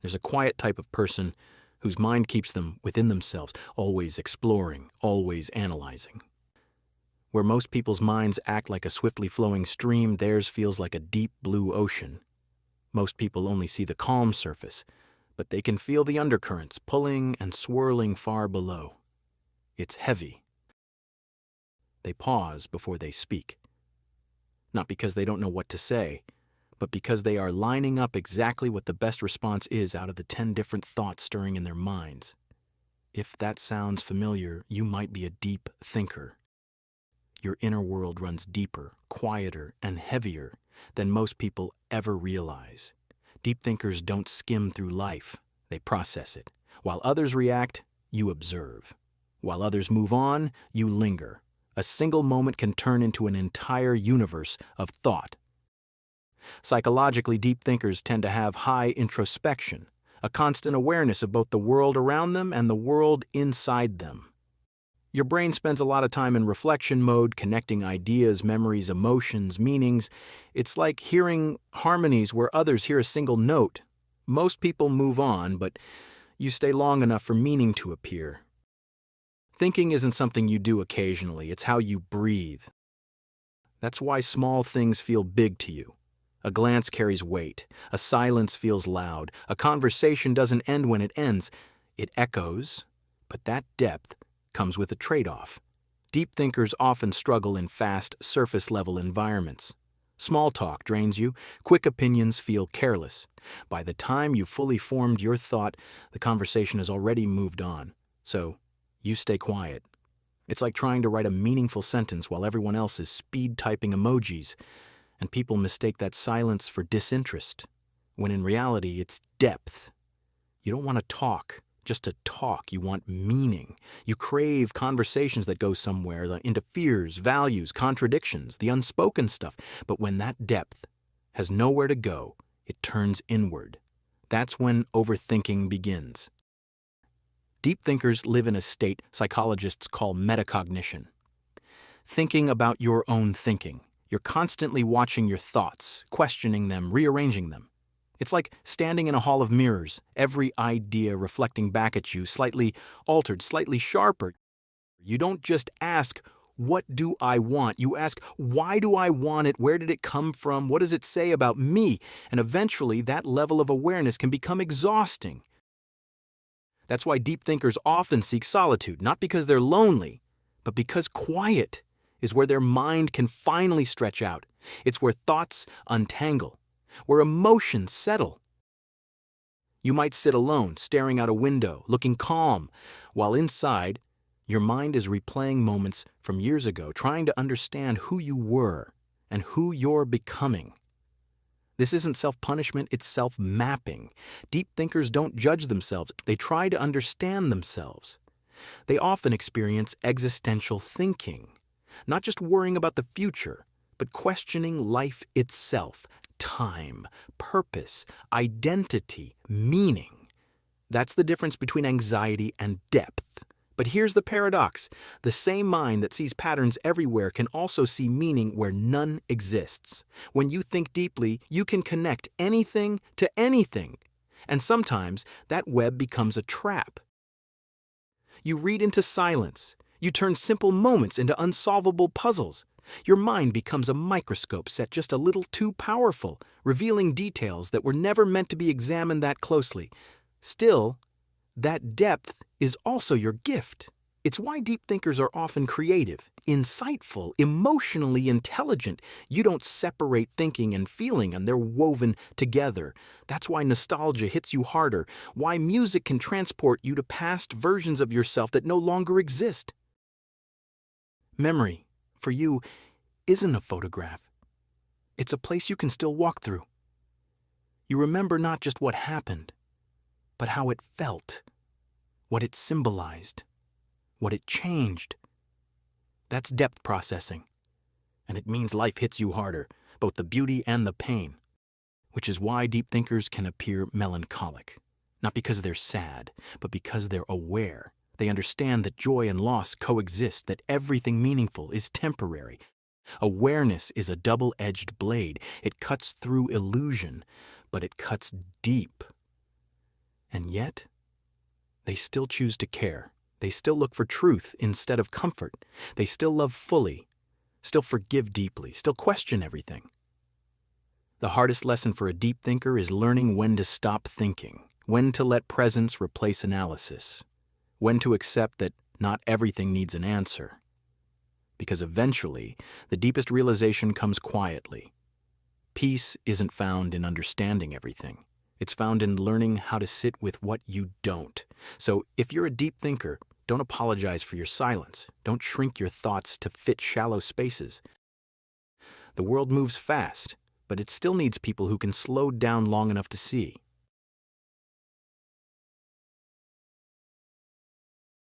There's a quiet type of person whose mind keeps them within themselves, always exploring, always analyzing. Where most people's minds act like a swiftly flowing stream, theirs feels like a deep blue ocean. Most people only see the calm surface, but they can feel the undercurrents pulling and swirling far below. It's heavy. They pause before they speak. Not because they don't know what to say, but because they are lining up exactly what the best response is out of the 10 different thoughts stirring in their minds. If that sounds familiar, you might be a deep thinker. Your inner world runs deeper, quieter, and heavier than most people ever realize. Deep thinkers don't skim through life, they process it. While others react, you observe. While others move on, you linger. A single moment can turn into an entire universe of thought. Psychologically, deep thinkers tend to have high introspection, a constant awareness of both the world around them and the world inside them. Your brain spends a lot of time in reflection mode, connecting ideas, memories, emotions, meanings. It's like hearing harmonies where others hear a single note. Most people move on, but you stay long enough for meaning to appear. Thinking isn't something you do occasionally, it's how you breathe. That's why small things feel big to you. A glance carries weight, a silence feels loud, a conversation doesn't end when it ends, it echoes, but that depth comes with a trade-off. Deep thinkers often struggle in fast, surface-level environments. Small talk drains you, quick opinions feel careless. By the time you've fully formed your thought, the conversation has already moved on. So, you stay quiet. It's like trying to write a meaningful sentence while everyone else is speed-typing emojis, and people mistake that silence for disinterest, when in reality it's depth. You don't want to talk just to talk. You want meaning. You crave conversations that go somewhere, into fears, values, contradictions, the unspoken stuff. But when that depth has nowhere to go, it turns inward. That's when overthinking begins. Deep thinkers live in a state psychologists call metacognition. Thinking about your own thinking. You're constantly watching your thoughts, questioning them, rearranging them. It's like standing in a hall of mirrors, every idea reflecting back at you, slightly altered, slightly sharper. You don't just ask, what do I want? You ask, why do I want it? Where did it come from? What does it say about me? And eventually, that level of awareness can become exhausting. That's why deep thinkers often seek solitude, not because they're lonely, but because quiet is where their mind can finally stretch out. It's where thoughts untangle, where emotions settle. You might sit alone, staring out a window, looking calm, while inside, your mind is replaying moments from years ago, trying to understand who you were and who you're becoming. This isn't self-punishment, it's self-mapping. Deep thinkers don't judge themselves, they try to understand themselves. They often experience existential thinking, not just worrying about the future, but questioning life itself, time, purpose, identity, meaning. That's the difference between anxiety and depth. But here's the paradox. The same mind that sees patterns everywhere can also see meaning where none exists. When you think deeply, you can connect anything to anything. And sometimes that web becomes a trap. You read into silence. You turn simple moments into unsolvable puzzles. Your mind becomes a microscope set just a little too powerful, revealing details that were never meant to be examined that closely. Still, that depth is also your gift. It's why deep thinkers are often creative, insightful, emotionally intelligent. You don't separate thinking and feeling, and they're woven together. That's why nostalgia hits you harder, why music can transport you to past versions of yourself that no longer exist. Memory, for you, isn't a photograph. It's a place you can still walk through. You remember not just what happened, but how it felt, what it symbolized, what it changed. That's depth processing, and it means life hits you harder, both the beauty and the pain, which is why deep thinkers can appear melancholic, not because they're sad, but because they're aware. They understand that joy and loss coexist, that everything meaningful is temporary. Awareness is a double-edged blade. It cuts through illusion, but it cuts deep. And yet, they still choose to care. They still look for truth instead of comfort. They still love fully, still forgive deeply, still question everything. The hardest lesson for a deep thinker is learning when to stop thinking, when to let presence replace analysis, when to accept that not everything needs an answer. Because eventually, the deepest realization comes quietly. Peace isn't found in understanding everything. It's found in learning how to sit with what you don't. So if you're a deep thinker, don't apologize for your silence. Don't shrink your thoughts to fit shallow spaces. The world moves fast, but it still needs people who can slow down long enough to see.